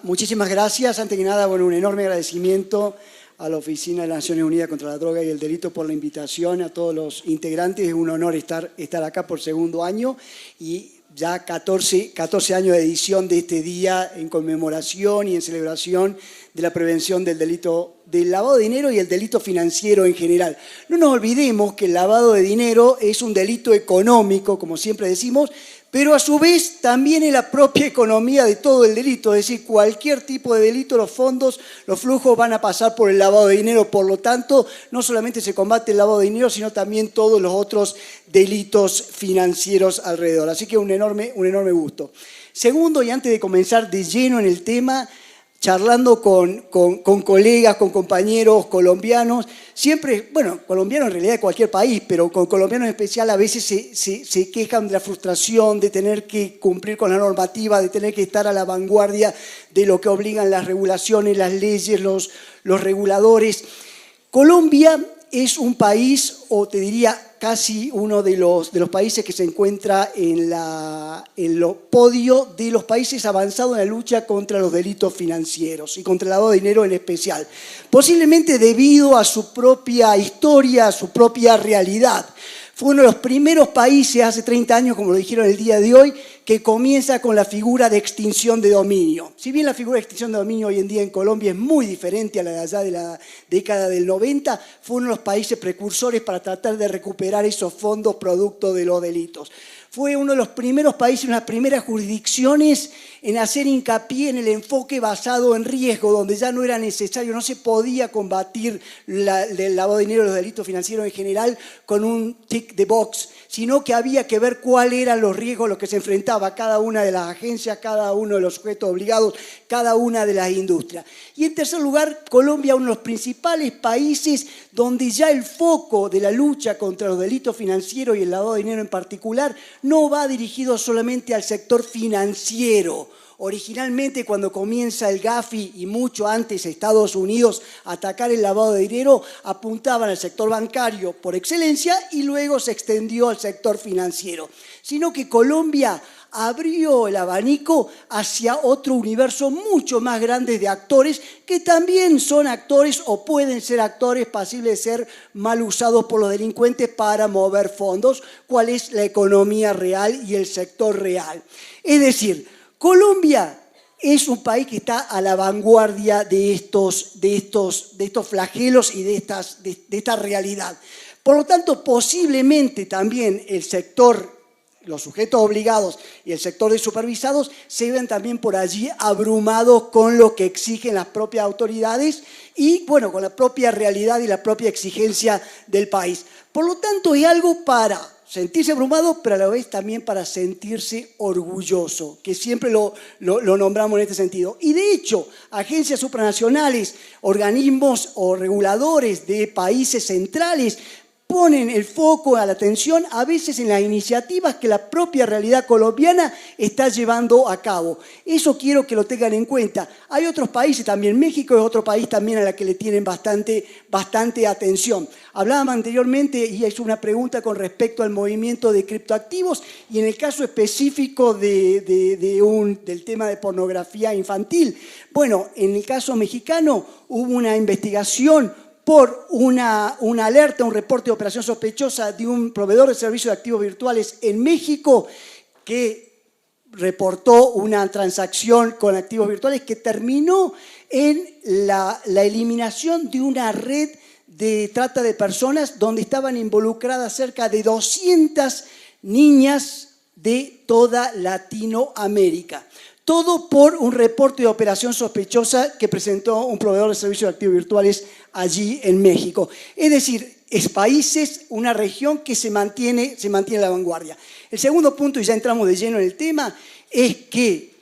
muchísimas gracias. Antes que nada, bueno, un enorme agradecimiento a la Oficina de las Naciones Unidas contra la Droga y el Delito por la invitación, a todos los integrantes. Es un honor estar acá por segundo año y ya 14 años de edición de este día en conmemoración y en celebración de la prevención del delito del lavado de dinero y el delito financiero en general. No nos olvidemos que el lavado de dinero es un delito económico, como siempre decimos, pero a su vez también es la propia economía de todo el delito, es decir, cualquier tipo de delito, los fondos, los flujos van a pasar por el lavado de dinero, por lo tanto, no solamente se combate el lavado de dinero, sino también todos los otros delitos financieros alrededor. Así que un enorme gusto. Segundo, y antes de comenzar de lleno en el tema, charlando con colegas, con compañeros colombianos, siempre, bueno, colombianos en realidad de cualquier país, pero con colombianos en especial a veces se quejan de la frustración de tener que cumplir con la normativa, de tener que estar a la vanguardia de lo que obligan las regulaciones, las leyes, los reguladores. Colombia es un país, o te diría casi uno de los países que se encuentra en los podio de los países avanzados en la lucha contra los delitos financieros y contra el lavado de dinero en especial. Posiblemente debido a su propia historia, a su propia realidad. Fue uno de los primeros países hace 30 años, como lo dijeron el día de hoy, que comienza con la figura de extinción de dominio. Si bien la figura de extinción de dominio hoy en día en Colombia es muy diferente a la de allá de la década del 90, fue uno de los países precursores para tratar de recuperar esos fondos producto de los delitos. Fue uno de los primeros países, una de las primeras jurisdicciones en hacer hincapié en el enfoque basado en riesgo, donde ya no era necesario, no se podía combatir el lavado de dinero y los delitos financieros en general con un tick the box, sino que había que ver cuáles eran los riesgos a los que se enfrentaba cada una de las agencias, cada uno de los sujetos obligados, cada una de las industrias. Y en tercer lugar, Colombia, uno de los principales países donde ya el foco de la lucha contra los delitos financieros y el lavado de dinero en particular no va dirigido solamente al sector financiero. Originalmente, cuando comienza el Gafi y mucho antes Estados Unidos a atacar el lavado de dinero, apuntaban al sector bancario por excelencia y luego se extendió al sector financiero. Sino que Colombia abrió el abanico hacia otro universo mucho más grande de actores que también son actores o pueden ser actores pasibles de ser mal usados por los delincuentes para mover fondos, cuál es la economía real y el sector real. Es decir, Colombia es un país que está a la vanguardia de estos flagelos y de esta realidad. Por lo tanto, posiblemente también el sector, los sujetos obligados y el sector de supervisados se ven también por allí abrumados con lo que exigen las propias autoridades y, bueno, con la propia realidad y la propia exigencia del país. Por lo tanto, es algo para sentirse abrumado, pero a la vez también para sentirse orgulloso, que siempre lo nombramos en este sentido. Y de hecho, agencias supranacionales, organismos o reguladores de países centrales ponen el foco a la atención a veces en las iniciativas que la propia realidad colombiana está llevando a cabo. Eso quiero que lo tengan en cuenta. Hay otros países también, México es otro país también a la que le tienen bastante atención. Hablábamos anteriormente y hice una pregunta con respecto al movimiento de criptoactivos y en el caso específico del tema de pornografía infantil. Bueno, en el caso mexicano hubo una investigación por una alerta, un reporte de operación sospechosa de un proveedor de servicios de activos virtuales en México que reportó una transacción con activos virtuales que terminó en la eliminación de una red de trata de personas donde estaban involucradas cerca de 200 niñas de toda Latinoamérica. Todo por un reporte de operación sospechosa que presentó un proveedor de servicios de activos virtuales allí en México. Es decir, es países, una región que se mantiene a la vanguardia. El segundo punto, y ya entramos de lleno en el tema, es que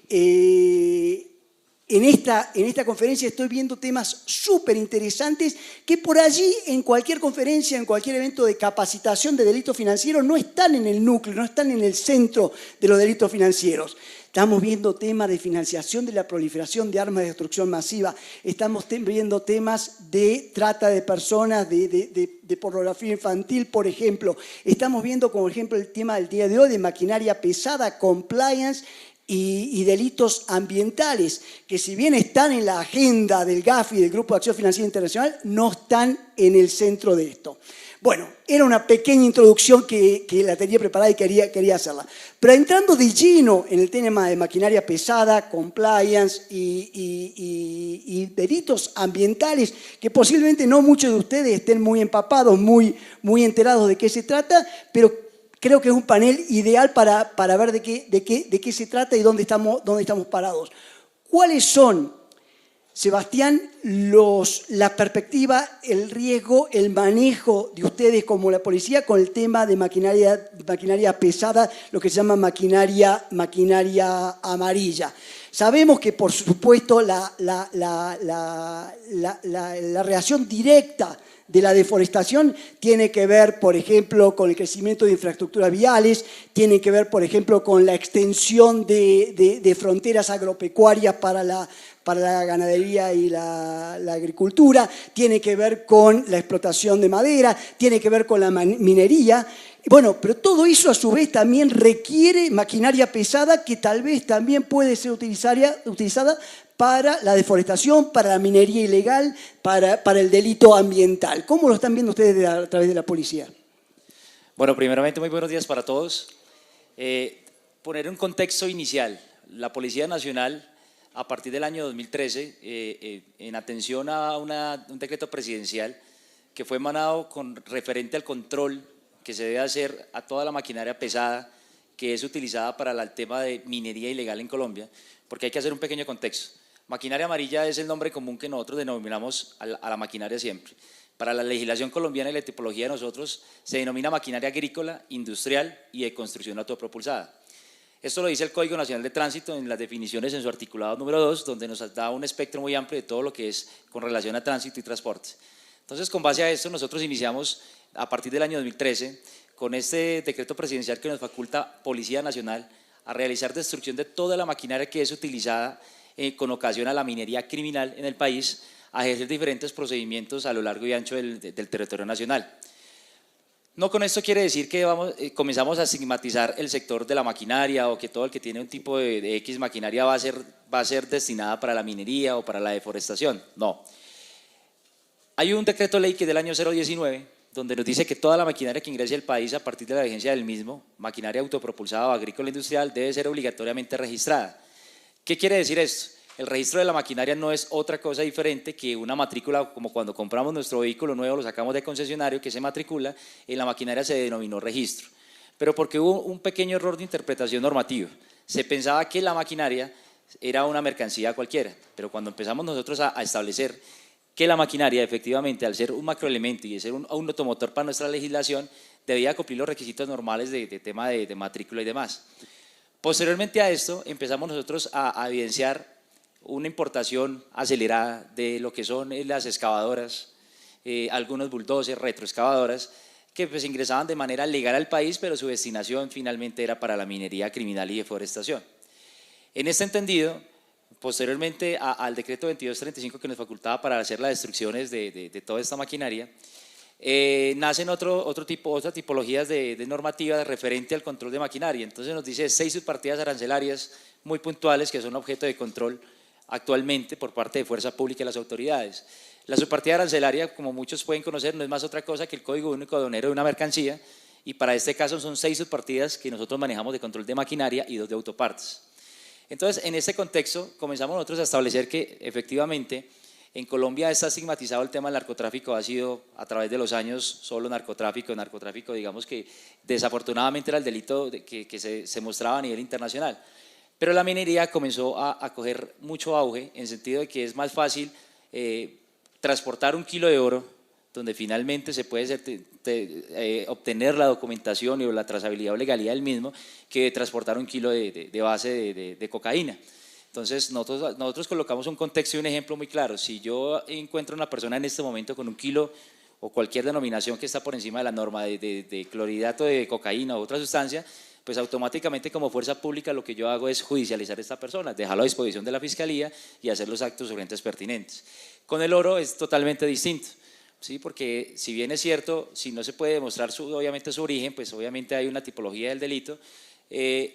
en esta conferencia estoy viendo temas súper interesantes que por allí, en cualquier conferencia, en cualquier evento de capacitación de delitos financieros, no están en el núcleo, no están en el centro de los delitos financieros. Estamos viendo temas de financiación de la proliferación de armas de destrucción masiva. Estamos viendo temas de trata de personas, de pornografía infantil, por ejemplo. Estamos viendo, como ejemplo, el tema del día de hoy de maquinaria pesada, compliance, y delitos ambientales, que si bien están en la agenda del GAFI, del Grupo de Acción Financiera Internacional, no están en el centro de esto. Bueno, era una pequeña introducción que la tenía preparada y quería hacerla. Pero entrando de lleno en el tema de maquinaria pesada, compliance y delitos ambientales, que posiblemente no muchos de ustedes estén muy empapados, muy enterados de qué se trata, pero creo que es un panel ideal para ver de qué se trata y dónde estamos parados. ¿Cuáles son, Sebastián, la perspectiva, el riesgo, el manejo de ustedes como la policía con el tema de maquinaria pesada, lo que se llama maquinaria amarilla? Sabemos que, por supuesto, la reacción directa de la deforestación tiene que ver, por ejemplo, con el crecimiento de infraestructuras viales, tiene que ver, por ejemplo, con la extensión de fronteras agropecuarias para la ganadería y la agricultura, tiene que ver con la explotación de madera, tiene que ver con la minería. Bueno, pero todo eso a su vez también requiere maquinaria pesada que tal vez también puede ser utilizada para la deforestación, para la minería ilegal, para el delito ambiental. ¿Cómo lo están viendo ustedes a través de la policía? Bueno, primeramente, muy buenos días para todos. Poner un contexto inicial. La Policía Nacional, a partir del año 2013, en atención a un decreto presidencial que fue emanado referente al control que se debe hacer a toda la maquinaria pesada que es utilizada para el tema de minería ilegal en Colombia, porque hay que hacer un pequeño contexto. Maquinaria amarilla es el nombre común que nosotros denominamos a la maquinaria siempre. Para la legislación colombiana y la tipología de nosotros se denomina maquinaria agrícola, industrial y de construcción autopropulsada. Esto lo dice el Código Nacional de Tránsito en las definiciones en su articulado número 2, donde nos da un espectro muy amplio de todo lo que es con relación a tránsito y transporte. Entonces, con base a esto, nosotros iniciamos a partir del año 2013 con este decreto presidencial que nos faculta Policía Nacional a realizar destrucción de toda la maquinaria que es utilizada con ocasión a la minería criminal en el país, a ejercer diferentes procedimientos a lo largo y ancho del territorio nacional. No con esto quiere decir que comenzamos a estigmatizar el sector de la maquinaria o que todo el que tiene un tipo de X maquinaria va a ser destinada para la minería o para la deforestación. No. Hay un decreto ley que es del año 019, donde nos dice que toda la maquinaria que ingrese al país a partir de la vigencia del mismo, maquinaria autopropulsada o agrícola industrial, debe ser obligatoriamente registrada. ¿Qué quiere decir esto? El registro de la maquinaria no es otra cosa diferente que una matrícula, como cuando compramos nuestro vehículo nuevo, lo sacamos de concesionario, que se matricula, en la maquinaria se denominó registro. Pero porque hubo un pequeño error de interpretación normativa. Se pensaba que la maquinaria era una mercancía cualquiera, pero cuando empezamos nosotros a establecer que la maquinaria, efectivamente, al ser un macroelemento y de ser un automotor para nuestra legislación, debía cumplir los requisitos normales de tema de matrícula y demás. Posteriormente a esto, empezamos nosotros a evidenciar una importación acelerada de lo que son las excavadoras, algunos bulldozers, retroexcavadoras, que pues ingresaban de manera legal al país, pero su destinación finalmente era para la minería criminal y deforestación. En este entendido, posteriormente al decreto 2235 que nos facultaba para hacer las destrucciones de toda esta maquinaria, nacen otras tipologías de normativa referente al control de maquinaria. Entonces nos dice 6 subpartidas arancelarias muy puntuales que son objeto de control actualmente por parte de fuerza pública y las autoridades. La subpartida arancelaria, como muchos pueden conocer, no es más otra cosa que el Código Único Aduanero de una mercancía, y para este caso son 6 subpartidas que nosotros manejamos de control de maquinaria y 2 de autopartes. Entonces, en este contexto, comenzamos nosotros a establecer que efectivamente en Colombia está estigmatizado el tema del narcotráfico, ha sido a través de los años solo narcotráfico, digamos que desafortunadamente era el delito que se mostraba a nivel internacional. Pero la minería comenzó a coger mucho auge en sentido de que es más fácil transportar 1 kilo de oro, donde finalmente se puede obtener la documentación y la trazabilidad o legalidad del mismo, que transportar 1 kilo de base de cocaína. Entonces nosotros colocamos un contexto y un ejemplo muy claro. Si yo encuentro una persona en este momento con 1 kilo o cualquier denominación que está por encima de la norma de clorhidrato de cocaína u otra sustancia, pues automáticamente como fuerza pública lo que yo hago es judicializar a esta persona, dejarlo a disposición de la Fiscalía y hacer los actos urgentes pertinentes. Con el oro es totalmente distinto, ¿sí? Porque si bien es cierto, si no se puede demostrar obviamente su origen, pues obviamente hay una tipología del delito,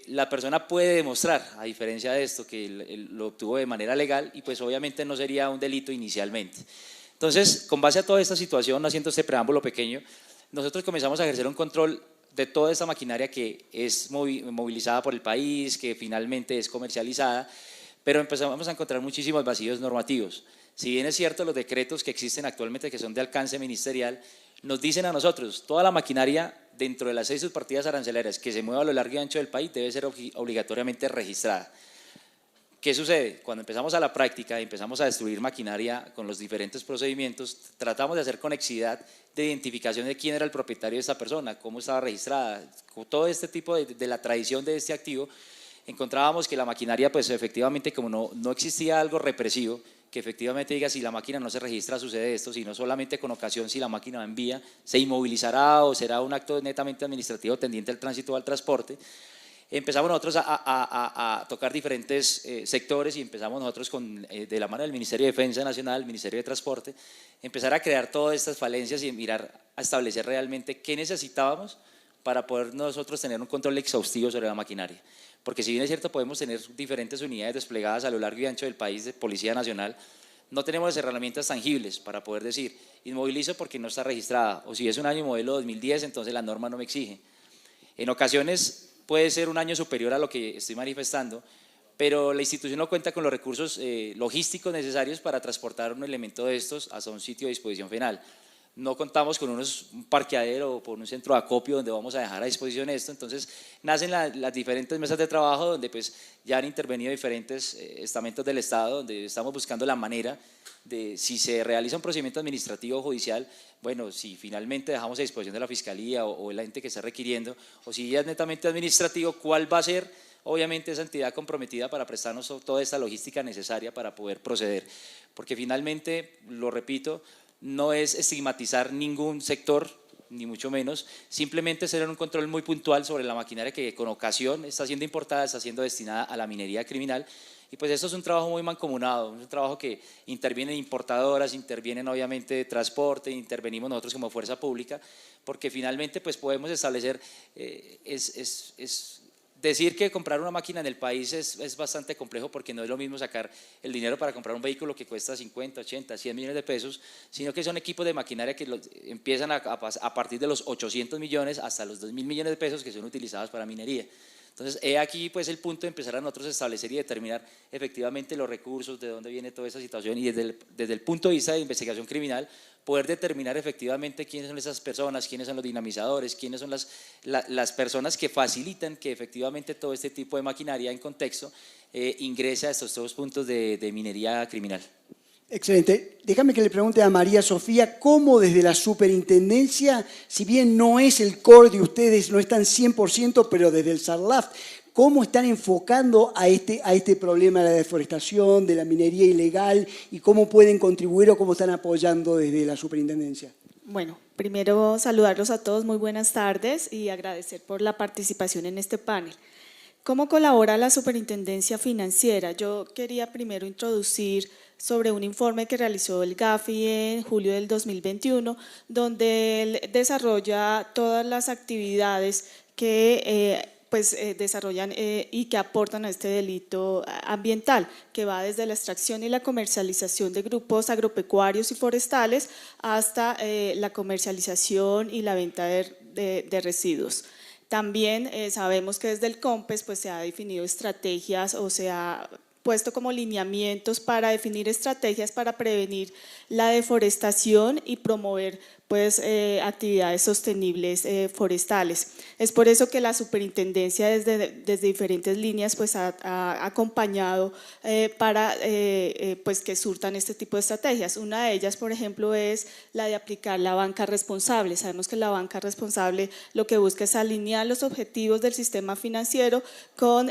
la persona puede demostrar, a diferencia de esto, que lo obtuvo de manera legal y pues obviamente no sería un delito inicialmente. Entonces, con base a toda esta situación, haciendo este preámbulo pequeño, nosotros comenzamos a ejercer un control de toda esta maquinaria que es movilizada por el país, que finalmente es comercializada, pero empezamos a encontrar muchísimos vacíos normativos. Si bien es cierto, los decretos que existen actualmente, que son de alcance ministerial, nos dicen a nosotros, toda la maquinaria dentro de las 6 subpartidas aranceleras que se mueva a lo largo y ancho del país debe ser obligatoriamente registrada. ¿Qué sucede? Cuando empezamos a la práctica y empezamos a destruir maquinaria con los diferentes procedimientos, tratamos de hacer conexidad de identificación de quién era el propietario de esta persona, cómo estaba registrada, con todo este tipo de la tradición de este activo. Encontrábamos que la maquinaria, pues efectivamente, como no existía algo represivo, que efectivamente diga si la máquina no se registra sucede esto, sino solamente con ocasión si la máquina envía, se inmovilizará o será un acto netamente administrativo tendiente al tránsito o al transporte. Empezamos nosotros a tocar diferentes sectores y empezamos nosotros de la mano del Ministerio de Defensa Nacional, el Ministerio de Transporte, empezar a crear todas estas falencias y mirar a establecer realmente qué necesitábamos para poder nosotros tener un control exhaustivo sobre la maquinaria. Porque si bien es cierto podemos tener diferentes unidades desplegadas a lo largo y ancho del país de Policía Nacional, no tenemos las herramientas tangibles para poder decir, inmovilizo porque no está registrada, o si es un año modelo 2010, entonces la norma no me exige. En ocasiones puede ser un año superior a lo que estoy manifestando, pero la institución no cuenta con los recursos logísticos necesarios para transportar un elemento de estos hasta un sitio de disposición final. No contamos con un parqueadero o con un centro de acopio donde vamos a dejar a disposición esto, entonces nacen las diferentes mesas de trabajo donde pues ya han intervenido diferentes estamentos del Estado, donde estamos buscando la manera de si se realiza un procedimiento administrativo o judicial, bueno, si finalmente dejamos a disposición de la Fiscalía o el ente que está requiriendo, o si ya es netamente administrativo, ¿cuál va a ser obviamente esa entidad comprometida para prestarnos toda esta logística necesaria para poder proceder? Porque finalmente, lo repito, no es estigmatizar ningún sector, ni mucho menos, simplemente hacer un control muy puntual sobre la maquinaria que con ocasión está siendo importada, está siendo destinada a la minería criminal. Y pues esto es un trabajo muy mancomunado, un trabajo que intervienen importadoras, intervienen obviamente transporte, intervenimos nosotros como fuerza pública, porque finalmente pues podemos establecer, decir que comprar una máquina en el país es bastante complejo porque no es lo mismo sacar el dinero para comprar un vehículo que cuesta 50, 80, 100 millones de pesos, sino que son equipos de maquinaria que empiezan a partir de los 800 millones hasta los 2.000 millones de pesos que son utilizados para minería. Entonces, he aquí pues el punto de empezar a nosotros establecer y determinar efectivamente los recursos, de dónde viene toda esa situación y desde el punto de vista de investigación criminal, poder determinar efectivamente quiénes son esas personas, quiénes son los dinamizadores, quiénes son las personas que facilitan que efectivamente todo este tipo de maquinaria en contexto ingrese a estos dos puntos de minería criminal. Excelente. Déjame que le pregunte a María Sofía cómo desde la superintendencia, si bien no es el core de ustedes, no están 100%, pero desde el SARLAF, ¿cómo están enfocando a este problema de la deforestación, de la minería ilegal y cómo pueden contribuir o cómo están apoyando desde la superintendencia? Bueno, primero saludarlos a todos, muy buenas tardes y agradecer por la participación en este panel. ¿Cómo colabora la Superintendencia Financiera? Yo quería primero introducir sobre un informe que realizó el GAFI en julio del 2021, donde él desarrolla todas las actividades que desarrollan y que aportan a este delito ambiental, que va desde la extracción y la comercialización de grupos agropecuarios y forestales hasta la comercialización y la venta de residuos. También sabemos que desde el COMPES pues, se ha definido estrategias o se ha puesto como lineamientos para definir estrategias para prevenir la deforestación y promover pues, actividades sostenibles forestales. Es por eso que la superintendencia desde diferentes líneas pues, ha acompañado para pues, que surtan este tipo de estrategias. Una de ellas, por ejemplo, es la de aplicar la banca responsable. Sabemos que la banca responsable lo que busca es alinear los objetivos del sistema financiero con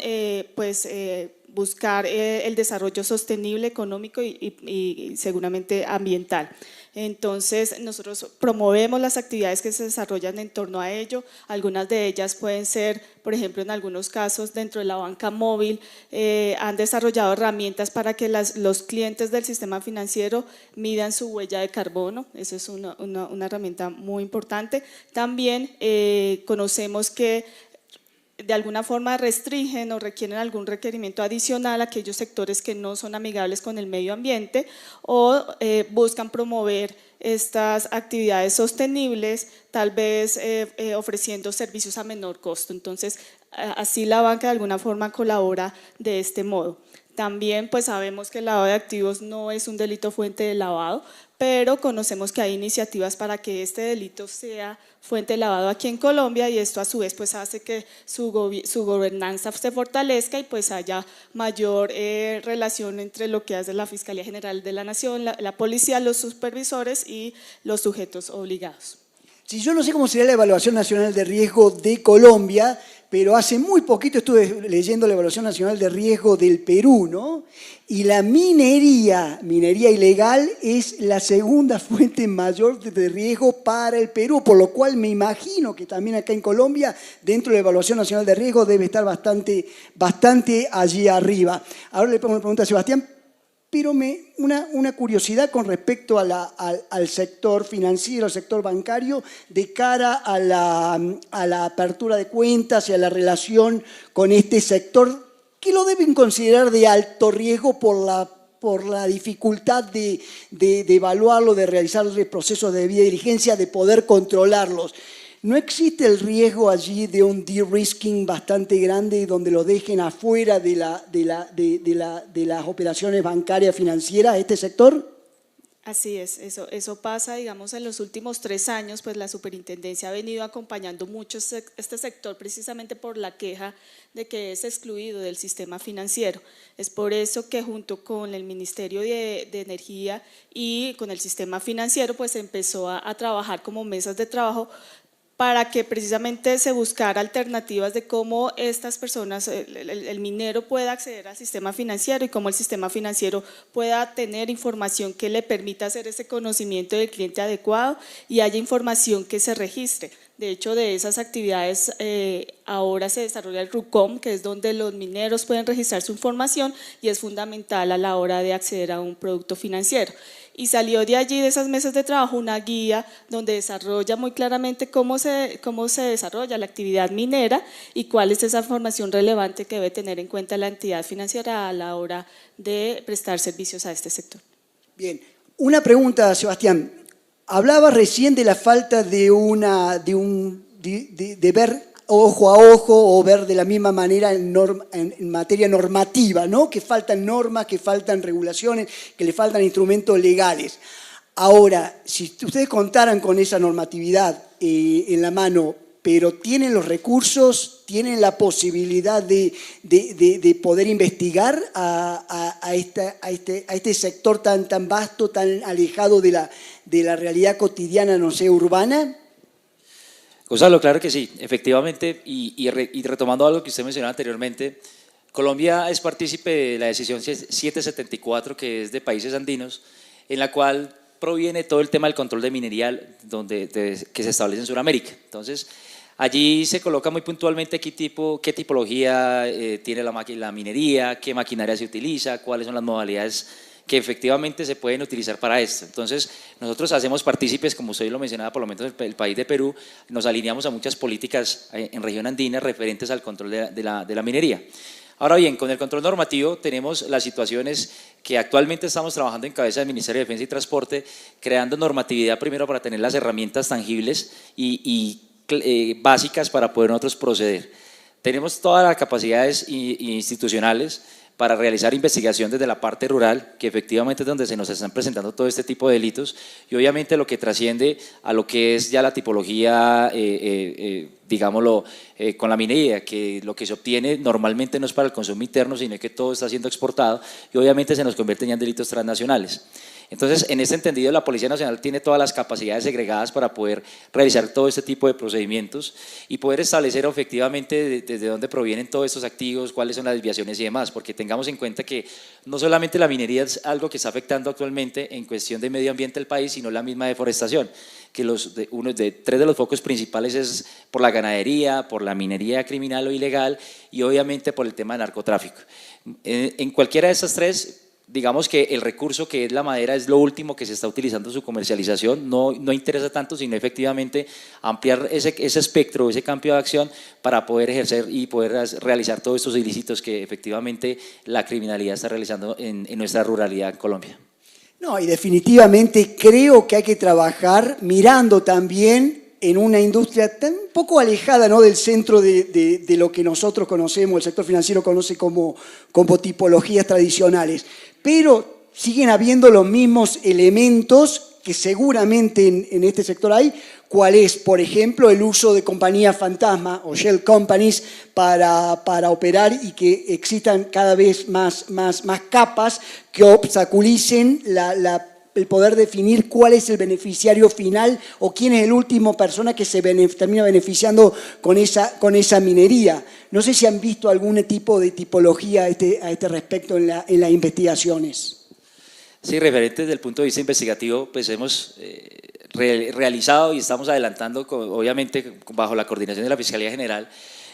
buscar el desarrollo sostenible, económico y seguramente ambiental. Entonces, nosotros promovemos las actividades que se desarrollan en torno a ello. Algunas de ellas pueden ser, por ejemplo, en algunos casos dentro de la banca móvil, han desarrollado herramientas para que los clientes del sistema financiero midan su huella de carbono. Eso es una herramienta muy importante. También conocemos que de alguna forma restringen o requieren algún requerimiento adicional a aquellos sectores que no son amigables con el medio ambiente o buscan promover estas actividades sostenibles, tal vez ofreciendo servicios a menor costo. Entonces, así la banca de alguna forma colabora de este modo. También pues sabemos que el lavado de activos no es un delito fuente de lavado, pero conocemos que hay iniciativas para que este delito sea fuente de lavado aquí en Colombia y esto a su vez pues hace que su gobernanza se fortalezca y pues haya mayor relación entre lo que hace la Fiscalía General de la Nación, la policía, los supervisores y los sujetos obligados. Sí, yo no sé cómo sería la Evaluación Nacional de Riesgo de Colombia, pero hace muy poquito estuve leyendo la Evaluación Nacional de Riesgo del Perú, ¿no? Y la minería ilegal es la segunda fuente mayor de riesgo para el Perú, por lo cual me imagino que también acá en Colombia, dentro de la Evaluación Nacional de Riesgo, debe estar bastante allí arriba. Ahora le pongo una pregunta a Sebastián, pero una curiosidad con respecto al sector financiero, al sector bancario, de cara a la apertura de cuentas y a la relación con este sector, que lo deben considerar de alto riesgo por la dificultad de evaluarlo, de realizar procesos de debida diligencia, de poder controlarlos. ¿No existe el riesgo allí de un de-risking bastante grande donde lo dejen afuera de las operaciones bancarias financieras este sector? Así es, eso pasa, digamos, en los últimos 3 años, pues la superintendencia ha venido acompañando mucho este sector precisamente por la queja de que es excluido del sistema financiero. Es por eso que junto con el Ministerio de Energía y con el sistema financiero, pues empezó a trabajar como mesas de trabajo para que precisamente se buscara alternativas de cómo estas personas, el minero pueda acceder al sistema financiero y cómo el sistema financiero pueda tener información que le permita hacer ese conocimiento del cliente adecuado y haya información que se registre. De hecho, de esas actividades ahora se desarrolla el RUCOM, que es donde los mineros pueden registrar su información y es fundamental a la hora de acceder a un producto financiero. Y salió de allí, de esas mesas de trabajo, una guía donde desarrolla muy claramente cómo se desarrolla la actividad minera y cuál es esa información relevante que debe tener en cuenta la entidad financiera a la hora de prestar servicios a este sector. Bien, una pregunta, Sebastián. Hablaba recién de la falta de ver ojo a ojo o ver de la misma manera en materia normativa, ¿no? Que faltan normas, que faltan regulaciones, que le faltan instrumentos legales. Ahora, si ustedes contaran con esa normatividad en la mano, pero tienen los recursos, tienen la posibilidad de poder investigar a este sector tan vasto, tan alejado de la realidad cotidiana, no sé, urbana. Gonzalo, claro que sí, efectivamente, y retomando algo que usted mencionaba anteriormente, Colombia es partícipe de la decisión 774, que es de países andinos, en la cual proviene todo el tema del control de minería que se establece en Sudamérica. Entonces, allí se coloca muy puntualmente qué tipología tiene la minería, qué maquinaria se utiliza, cuáles son las modalidades que efectivamente se pueden utilizar para esto. Entonces, nosotros hacemos partícipes, como usted lo mencionaba, por lo menos el país de Perú, nos alineamos a muchas políticas en región andina referentes al control de la minería. Ahora bien, con el control normativo tenemos las situaciones que actualmente estamos trabajando en cabeza del Ministerio de Defensa y Transporte, creando normatividad primero para tener las herramientas tangibles y básicas para poder nosotros proceder. Tenemos todas las capacidades institucionales para realizar investigación desde la parte rural, que efectivamente es donde se nos están presentando todo este tipo de delitos, y obviamente lo que trasciende a lo que es ya la tipología, digámoslo, con la minería, que lo que se obtiene normalmente no es para el consumo interno, sino que todo está siendo exportado, y obviamente se nos convierte ya en delitos transnacionales. Entonces, en este entendido, la Policía Nacional tiene todas las capacidades segregadas para poder realizar todo este tipo de procedimientos y poder establecer efectivamente desde dónde provienen todos estos activos, cuáles son las desviaciones y demás, porque tengamos en cuenta que no solamente la minería es algo que está afectando actualmente en cuestión de medio ambiente del país, sino la misma deforestación, que tres de los focos principales es por la ganadería, por la minería criminal o ilegal y obviamente por el tema del narcotráfico. En cualquiera de estas tres, digamos que el recurso que es la madera es lo último que se está utilizando en su comercialización, no interesa tanto, sino efectivamente ampliar ese espectro, ese campo de acción para poder ejercer y poder realizar todos estos ilícitos que efectivamente la criminalidad está realizando en nuestra ruralidad en Colombia. No, y definitivamente creo que hay que trabajar mirando también en una industria tan poco alejada, ¿no?, del centro de lo que nosotros conocemos, el sector financiero conoce como tipologías tradicionales, pero siguen habiendo los mismos elementos que seguramente en este sector hay. ¿Cuál es, por ejemplo, el uso de compañías fantasma o shell companies para operar y que existan cada vez más capas que obstaculicen el poder definir cuál es el beneficiario final o quién es el último persona que se termina beneficiando con esa minería? No sé si han visto algún tipo de tipología a este respecto en las investigaciones. Sí, referente desde el punto de vista investigativo, pues hemos realizado y estamos adelantando, obviamente bajo la coordinación de la Fiscalía General,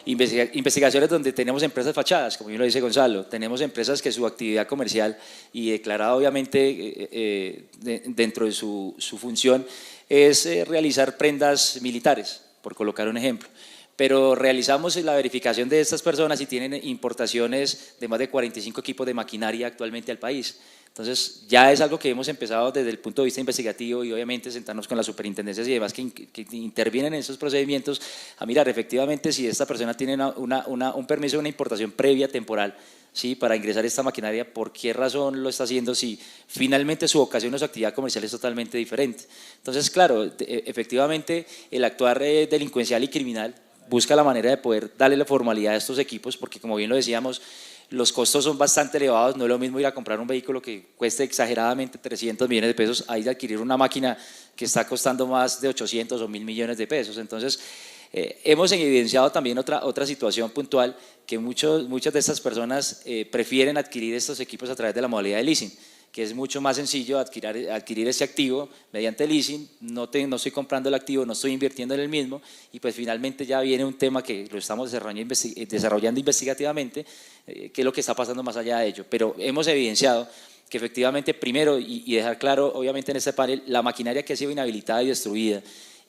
investigaciones donde tenemos empresas fachadas, como bien lo dice Gonzalo, tenemos empresas que su actividad comercial y declarada obviamente dentro de su función es realizar prendas militares, por colocar un ejemplo. Pero realizamos la verificación de estas personas y tienen importaciones de más de 45 equipos de maquinaria actualmente al país. Entonces ya es algo que hemos empezado desde el punto de vista investigativo y obviamente sentarnos con las superintendencias y demás que intervienen en esos procedimientos a mirar efectivamente si esta persona tiene un permiso de una importación previa temporal, ¿sí?, para ingresar esta maquinaria, por qué razón lo está haciendo, si finalmente su vocación o su actividad comercial es totalmente diferente. Entonces, claro, efectivamente el actuar delincuencial y criminal busca la manera de poder darle la formalidad a estos equipos, porque como bien lo decíamos, los costos son bastante elevados, no es lo mismo ir a comprar un vehículo que cueste exageradamente 300 millones de pesos, a ir a adquirir una máquina que está costando más de 800 o 1.000 millones de pesos. Entonces, hemos evidenciado también otra situación puntual, que muchas de estas personas prefieren adquirir estos equipos a través de la modalidad de leasing, que es mucho más sencillo adquirir ese activo mediante leasing, no estoy comprando el activo, no estoy invirtiendo en el mismo, y pues finalmente ya viene un tema que lo estamos desarrollando investigativamente, qué es lo que está pasando más allá de ello. Pero hemos evidenciado que efectivamente, primero, y dejar claro obviamente en este panel, la maquinaria que ha sido inhabilitada y destruida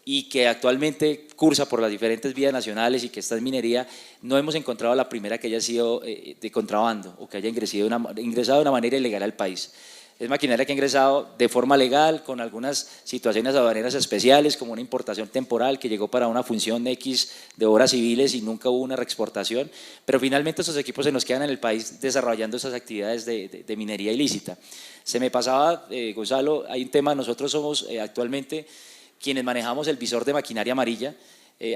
y que actualmente cursa por las diferentes vías nacionales y que está en minería, no hemos encontrado la primera que haya sido de contrabando o que haya ingresado de una manera ilegal al país. Es maquinaria que ha ingresado de forma legal, con algunas situaciones aduaneras especiales, como una importación temporal que llegó para una función X de obras civiles y nunca hubo una reexportación, pero finalmente estos equipos se nos quedan en el país desarrollando esas actividades de minería ilícita. Se me pasaba, Gonzalo, hay un tema, nosotros somos actualmente quienes manejamos el visor de maquinaria amarilla.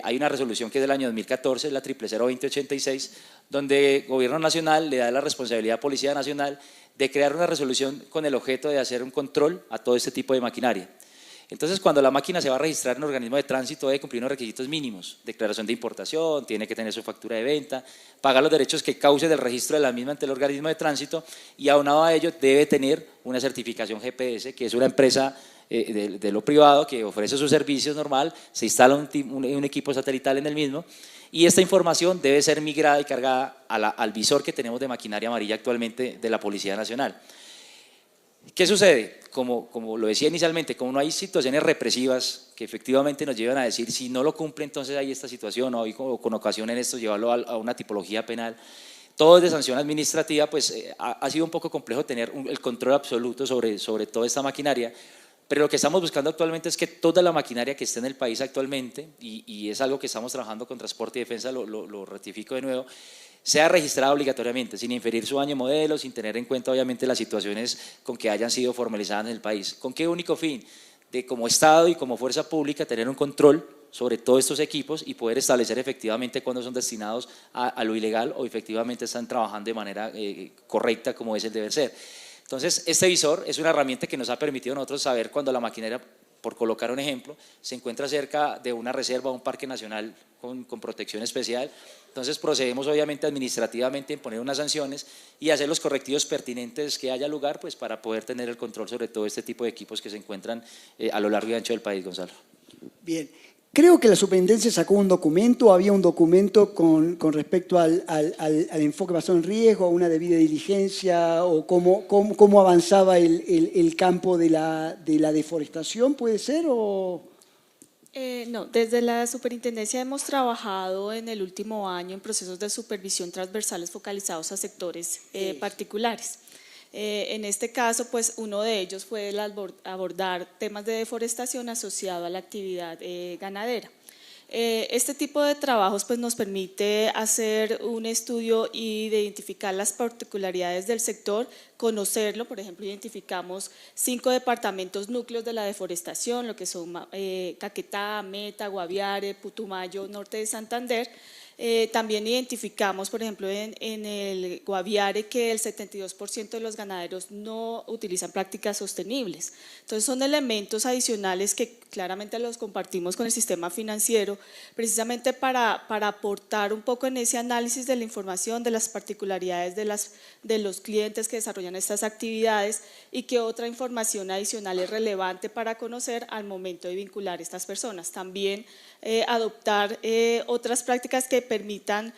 Hay una resolución que es del año 2014, la 0002086, donde el Gobierno Nacional le da la responsabilidad a Policía Nacional de crear una resolución con el objeto de hacer un control a todo este tipo de maquinaria. Entonces, cuando la máquina se va a registrar en organismo de tránsito, debe cumplir unos requisitos mínimos: declaración de importación, tiene que tener su factura de venta, pagar los derechos que cause del registro de la misma ante el organismo de tránsito, y aunado a ello debe tener una certificación GPS, que es una empresa de lo privado que ofrece sus servicios normal, se instala un equipo satelital en el mismo, y esta información debe ser migrada y cargada al visor que tenemos de maquinaria amarilla actualmente de la Policía Nacional. ¿Qué sucede? Como lo decía inicialmente, como no hay situaciones represivas que efectivamente nos llevan a decir si no lo cumple, entonces hay esta situación, o con ocasión en esto llevarlo a una tipología penal, todo es de sanción administrativa, pues ha sido un poco complejo tener el control absoluto sobre toda esta maquinaria. Pero lo que estamos buscando actualmente es que toda la maquinaria que esté en el país actualmente, y es algo que estamos trabajando con Transporte y Defensa, lo ratifico de nuevo, sea registrada obligatoriamente, sin inferir su año modelo, sin tener en cuenta obviamente las situaciones con que hayan sido formalizadas en el país. ¿Con qué único fin? De como Estado y como fuerza pública tener un control sobre todos estos equipos y poder establecer efectivamente cuándo son destinados a lo ilegal o efectivamente están trabajando de manera correcta como es el deber ser. Entonces, este visor es una herramienta que nos ha permitido a nosotros saber cuando la maquinaria, por colocar un ejemplo, se encuentra cerca de una reserva o un parque nacional con protección especial. Entonces, procedemos obviamente administrativamente en poner unas sanciones y hacer los correctivos pertinentes que haya lugar, pues, para poder tener el control sobre todo este tipo de equipos que se encuentran a lo largo y ancho del país, Gonzalo. Bien. Creo que la superintendencia sacó un documento, había un documento con respecto al enfoque basado en riesgo, a una debida diligencia, o cómo avanzaba el campo de la deforestación, ¿puede ser? O... No, desde la superintendencia hemos trabajado en el último año en procesos de supervisión transversales focalizados a sectores particulares. En este caso, pues uno de ellos fue el abordar temas de deforestación asociado a la actividad ganadera. Este tipo de trabajos pues, nos permite hacer un estudio y de identificar las particularidades del sector, conocerlo. Por ejemplo, identificamos 5 departamentos núcleos de la deforestación, lo que son Caquetá, Meta, Guaviare, Putumayo, norte de Santander. También identificamos, por ejemplo, en el Guaviare que el 72% de los ganaderos no utilizan prácticas sostenibles. Entonces son elementos adicionales que claramente los compartimos con el sistema financiero, precisamente para aportar un poco en ese análisis de la información, de las particularidades de los clientes que desarrollan estas actividades y qué otra información adicional es relevante para conocer al momento de vincular a estas personas. También adoptar otras prácticas que permitan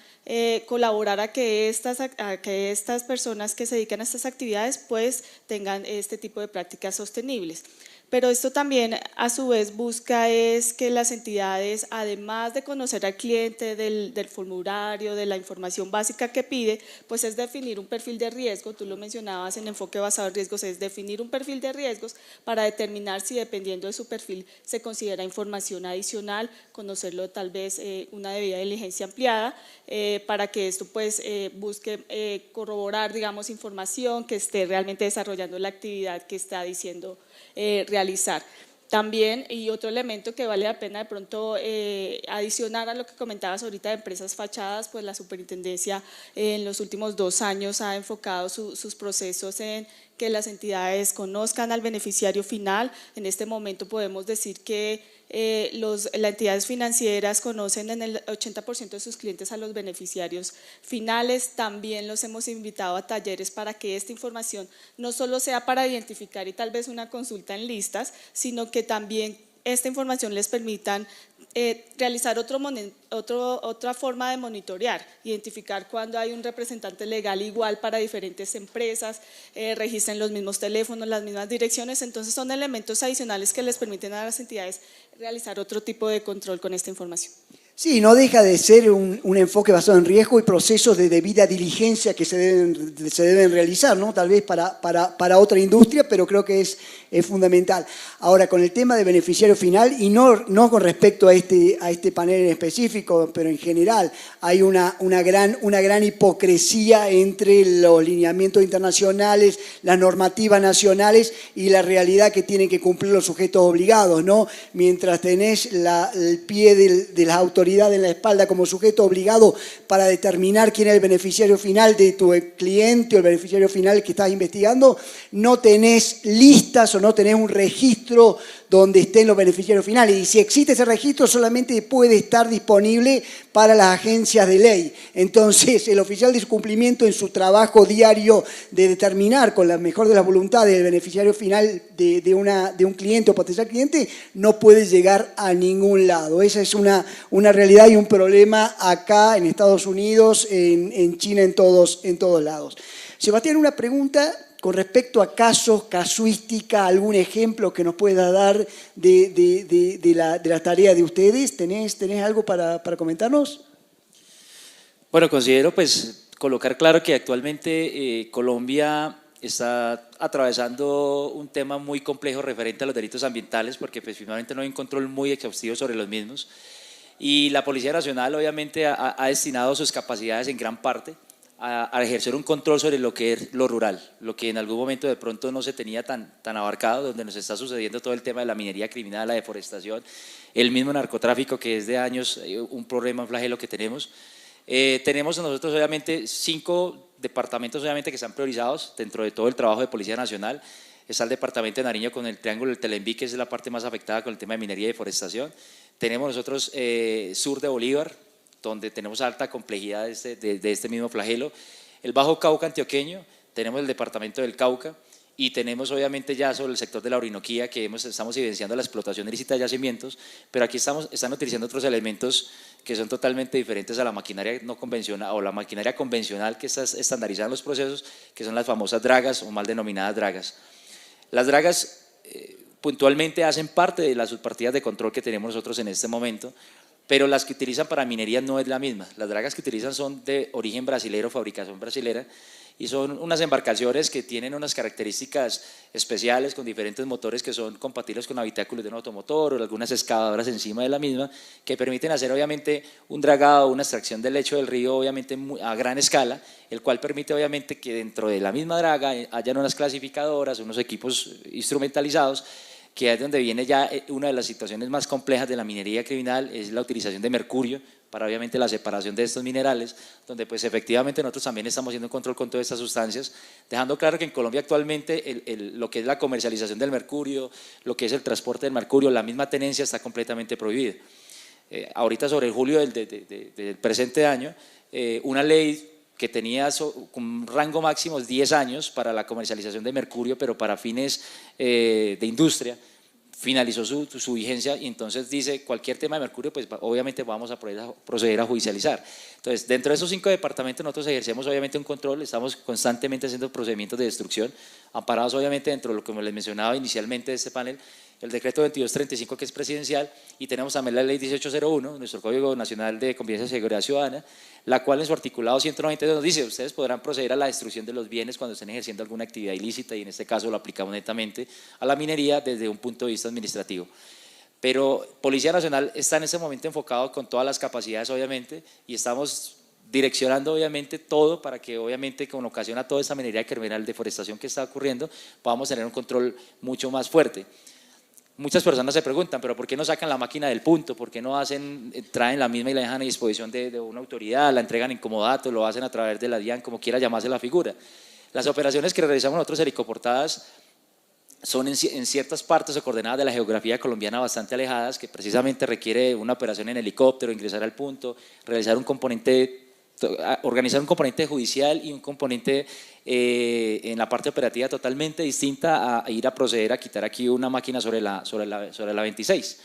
colaborar a que estas personas que se dedican a estas actividades pues tengan este tipo de prácticas sostenibles. Pero esto también a su vez busca es que las entidades, además de conocer al cliente del formulario, de la información básica que pide, pues es definir un perfil de riesgo. Tú lo mencionabas en enfoque basado en riesgos, es definir un perfil de riesgos para determinar si dependiendo de su perfil se considera información adicional, conocerlo tal vez una debida diligencia ampliada, para que esto pues busque corroborar, digamos, información que esté realmente desarrollando la actividad que está diciendo realizar. También, y otro elemento que vale la pena de pronto adicionar a lo que comentabas ahorita de empresas fachadas, pues la superintendencia en los últimos 2 años ha enfocado sus procesos en que las entidades conozcan al beneficiario final. En este momento podemos decir que las entidades financieras conocen en el 80% de sus clientes a los beneficiarios finales. También los hemos invitado a talleres para que esta información no solo sea para identificar y tal vez una consulta en listas, sino que también esta información les permitan realizar otra forma de monitorear, identificar cuando hay un representante legal igual para diferentes empresas, registren los mismos teléfonos, las mismas direcciones. Entonces son elementos adicionales que les permiten a las entidades realizar otro tipo de control con esta información. Sí, no deja de ser un enfoque basado en riesgo y procesos de debida diligencia que se deben realizar, ¿no? Tal vez para otra industria, pero creo que es fundamental. Ahora, con el tema de beneficiario final, y no con respecto a este panel en específico, pero en general, hay una gran hipocresía entre los lineamientos internacionales, las normativas nacionales y la realidad que tienen que cumplir los sujetos obligados, ¿no? Mientras tenés el pie de las autoridades en la espalda como sujeto obligado para determinar quién es el beneficiario final de tu cliente o el beneficiario final que estás investigando, no tenés listas o no tenés un registro donde estén los beneficiarios finales. Y si existe ese registro, solamente puede estar disponible para las agencias de ley. Entonces, el oficial de cumplimiento en su trabajo diario de determinar con la mejor de las voluntades el beneficiario final de un cliente o potencial cliente, no puede llegar a ningún lado. Esa es una realidad y un problema acá en Estados Unidos, en China, en todos lados. Sebastián, una pregunta con respecto a casos, casuística, algún ejemplo que nos pueda dar de la tarea de ustedes. ¿Tenés algo para comentarnos? Bueno, considero pues colocar claro que actualmente Colombia está atravesando un tema muy complejo referente a los delitos ambientales, porque pues finalmente no hay un control muy exhaustivo sobre los mismos, y la Policía Nacional obviamente ha destinado sus capacidades en gran parte a ejercer un control sobre lo que es lo rural, lo que en algún momento de pronto no se tenía tan abarcado, donde nos está sucediendo todo el tema de la minería criminal, la deforestación, el mismo narcotráfico, que es de años un problema, un flagelo que tenemos. Tenemos nosotros obviamente 5 departamentos obviamente que están priorizados dentro de todo el trabajo de Policía Nacional. Está el departamento de Nariño con el Triángulo del Telembí, que es la parte más afectada con el tema de minería y deforestación. Tenemos nosotros sur de Bolívar, donde tenemos alta complejidad de este mismo flagelo. El Bajo Cauca antioqueño, tenemos el departamento del Cauca, y tenemos obviamente ya sobre el sector de la Orinoquía que estamos evidenciando la explotación ilícita de yacimientos, pero aquí están utilizando otros elementos que son totalmente diferentes a la maquinaria no convencional o la maquinaria convencional que está estandarizada en los procesos, que son las famosas dragas o mal denominadas dragas. Las dragas puntualmente hacen parte de las subpartidas de control que tenemos nosotros en este momento, pero las que utilizan para minería no es la misma. Las dragas que utilizan son de origen brasilero, fabricación brasilera, y son unas embarcaciones que tienen unas características especiales con diferentes motores que son compatibles con habitáculos de un automotor o algunas excavadoras encima de la misma que permiten hacer obviamente un dragado, una extracción del lecho del río obviamente a gran escala, el cual permite obviamente que dentro de la misma draga hayan unas clasificadoras, unos equipos instrumentalizados, que es donde viene ya una de las situaciones más complejas de la minería criminal, es la utilización de mercurio para obviamente la separación de estos minerales, donde pues efectivamente nosotros también estamos haciendo un control con todas estas sustancias, dejando claro que en Colombia actualmente lo que es la comercialización del mercurio, lo que es el transporte del mercurio, la misma tenencia está completamente prohibida. Ahorita sobre el julio del presente año, una ley que tenía un rango máximo de 10 años para la comercialización de mercurio, pero para fines de industria, finalizó su vigencia y entonces dice cualquier tema de mercurio, pues obviamente vamos a proceder a judicializar. Entonces, dentro de esos 5 departamentos nosotros ejercemos obviamente un control, estamos constantemente haciendo procedimientos de destrucción, amparados obviamente dentro de lo que les mencionaba inicialmente de este panel, el decreto 2235 que es presidencial, y tenemos también la ley 1801, nuestro Código Nacional de Convivencia y Seguridad Ciudadana, la cual en su articulado 192 nos dice, ustedes podrán proceder a la destrucción de los bienes cuando estén ejerciendo alguna actividad ilícita, y en este caso lo aplicamos netamente a la minería desde un punto de vista administrativo. Pero Policía Nacional está en este momento enfocado con todas las capacidades obviamente, y estamos direccionando obviamente todo para que obviamente con ocasión a toda esta minería criminal, deforestación que está ocurriendo, podamos tener un control mucho más fuerte. Muchas personas se preguntan, pero ¿por qué no sacan la máquina del punto? ¿Por qué no traen la misma y la dejan a disposición de una autoridad, la entregan en comodato, lo hacen a través de la DIAN, como quiera llamarse la figura? Las operaciones que realizamos nosotros helicoportadas son en ciertas partes o coordenadas de la geografía colombiana bastante alejadas, que precisamente requiere una operación en helicóptero, ingresar al punto, realizar organizar un componente judicial y un componente en la parte operativa totalmente distinta a ir a proceder a quitar aquí una máquina sobre la 26.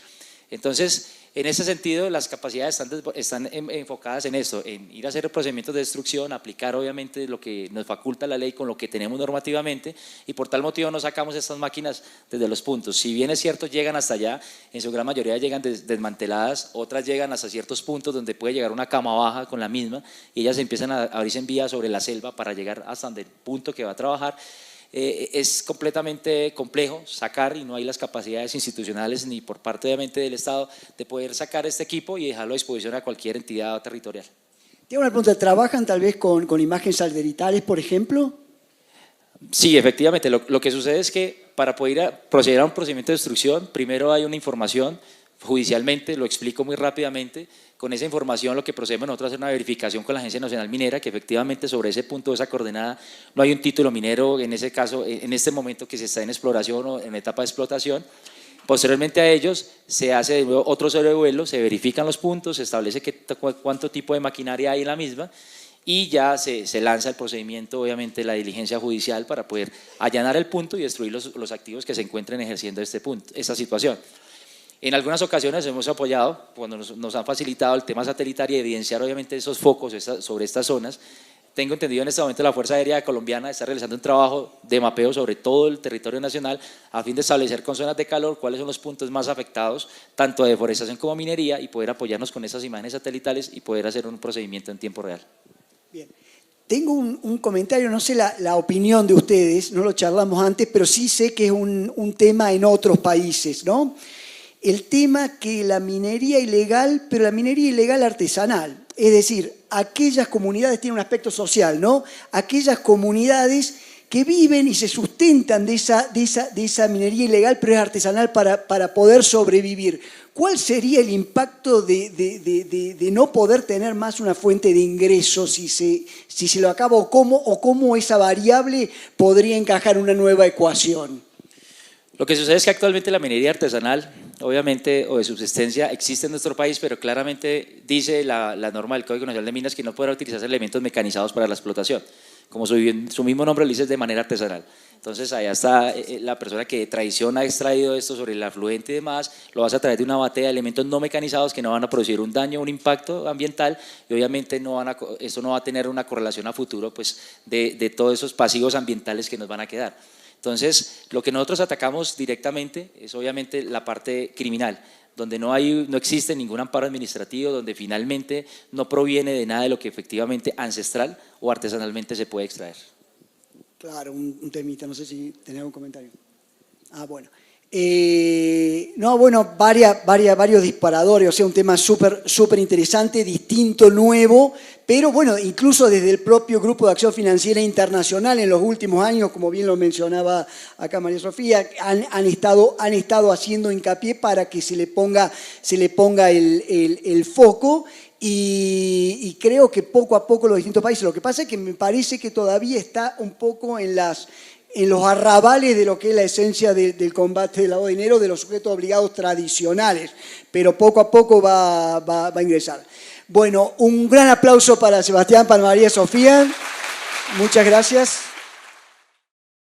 Entonces, en ese sentido, las capacidades están enfocadas en esto, en ir a hacer procedimientos de destrucción, aplicar obviamente lo que nos faculta la ley con lo que tenemos normativamente, y por tal motivo no sacamos estas máquinas desde los puntos. Si bien es cierto, llegan hasta allá, en su gran mayoría llegan desmanteladas, otras llegan hasta ciertos puntos donde puede llegar una cama baja con la misma, y ellas empiezan a abrirse en vía sobre la selva para llegar hasta el punto que va a trabajar. Es completamente complejo sacar, y no hay las capacidades institucionales ni por parte obviamente del Estado de poder sacar este equipo y dejarlo a disposición a cualquier entidad territorial. Tengo una pregunta, ¿trabajan tal vez con imágenes satelitales, por ejemplo? Sí, efectivamente, lo que sucede es que para poder proceder a un procedimiento de destrucción, primero hay una información judicialmente, lo explico muy rápidamente. Con esa información lo que procedemos nosotros a hacer una verificación con la Agencia Nacional Minera, que efectivamente sobre ese punto, esa coordenada, no hay un título minero en ese caso, en este momento que se está en exploración o en etapa de explotación. Posteriormente a ellos se hace de nuevo otro sobrevuelo, se verifican los puntos, se establece cuánto tipo de maquinaria hay en la misma, y ya se lanza el procedimiento, obviamente la diligencia judicial para poder allanar el punto y destruir los activos que se encuentren ejerciendo esta situación. En algunas ocasiones hemos apoyado, cuando nos han facilitado el tema satelital y evidenciar obviamente esos focos sobre estas zonas. Tengo entendido en este momento la Fuerza Aérea Colombiana está realizando un trabajo de mapeo sobre todo el territorio nacional a fin de establecer con zonas de calor cuáles son los puntos más afectados, tanto de deforestación como minería, y poder apoyarnos con esas imágenes satelitales y poder hacer un procedimiento en tiempo real. Bien. Tengo un comentario, no sé la opinión de ustedes, no lo charlamos antes, pero sí sé que es un tema en otros países, ¿no? El tema que la minería ilegal, pero la minería ilegal artesanal, es decir, aquellas comunidades tienen un aspecto social, ¿no? Aquellas comunidades que viven y se sustentan de esa minería ilegal, pero es artesanal para poder sobrevivir. ¿Cuál sería el impacto de no poder tener más una fuente de ingresos si se lo acaba, o cómo esa variable podría encajar en una nueva ecuación? Lo que sucede es que actualmente la minería artesanal, obviamente, o de subsistencia, existe en nuestro país, pero claramente dice la norma del Código Nacional de Minas que no podrá utilizarse elementos mecanizados para la explotación. como su mismo nombre lo dice, es de manera artesanal. Entonces allá está la persona que de tradición ha extraído esto sobre el afluente y demás, lo vas a través de una batea de elementos no mecanizados que no van a producir un daño, un impacto ambiental, y obviamente esto no va a tener una correlación a futuro pues, de todos esos pasivos ambientales que nos van a quedar. Entonces, lo que nosotros atacamos directamente es obviamente la parte criminal, donde no existe ningún amparo administrativo, donde finalmente no proviene de nada de lo que efectivamente ancestral o artesanalmente se puede extraer. Claro, un temita, no sé si tenés algún comentario. Bueno. No, bueno, varios disparadores, o sea, un tema súper interesante, distinto, nuevo, pero bueno, incluso desde el propio Grupo de Acción Financiera Internacional en los últimos años, como bien lo mencionaba acá María Sofía, han estado haciendo hincapié para que se le ponga el foco. Y creo que poco a poco los distintos países, lo que pasa es que me parece que todavía está un poco en los arrabales de lo que es la esencia del combate del lavado de dinero de los sujetos obligados tradicionales, pero poco a poco va a ingresar. Bueno, un gran aplauso para Sebastián, para María Sofía, muchas gracias.